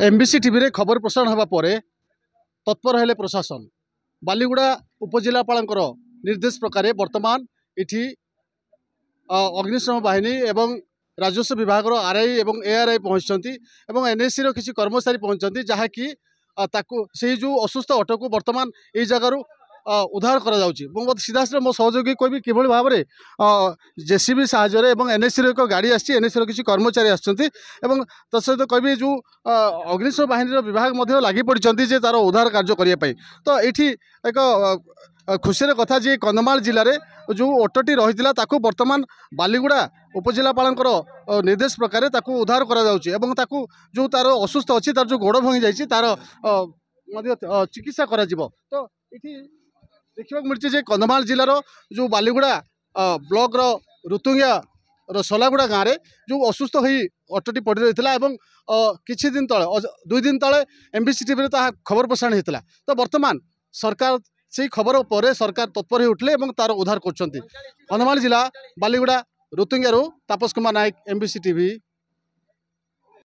MBC TV रे खबर प्रसारण होगा पर तत्पर हेले प्रशासन बालीगुड़ा उपजिलापाल निर्देश प्रकार वर्तमान इठी अग्निशम बाहिनी एवं राजस्व विभाग आरआई एवं एआरआई पहुंचती एनएससी रो किसी कर्मचारी पहुंचती जहाँकि से जो असुस्थ ऑटो को वर्तमान ये जगार उद्धार करा सीधा सीधा मो सहयोगी कहबी कि भाव में जेसीबी साहाय्य एनएससी एक गाड़ी आसी एनएससी किसी कर्मचारी आसछंती सहित कहबी जो अग्निशम बाहिनी विभाग लगी पड़ी जे तार उद्धार कार्य करने तो ये एक खुशी कथा जे कंधमाल जिले में जो ऑटोटी रही वर्तमान बालीगुड़ा उपजिलापाल निर्देश प्रकार उद्धार करा जो तार असुस्थ अच्छी तार जो गोड़ भांगी जाइए तार चिकित्सा करा तो ये देखा मिली कंधमाल जिलार जो बालीगुड़ा ब्लॉक रुतुंगिया सोलागुड़ा गाँव में जो असुस्थ हो ऑटोटी पड़ रही है किछि दिन तले 2 दिन तले एमबीसी टीवी खबर प्रसारण होता तो वर्तमान सरकार से खबर पर सरकार तत्पर हो उठले तार उद्धार कर कंधमाल जिला बालीगुड़ा रुतुंगिया तापस कुमार नायक एमबीसी टीवी।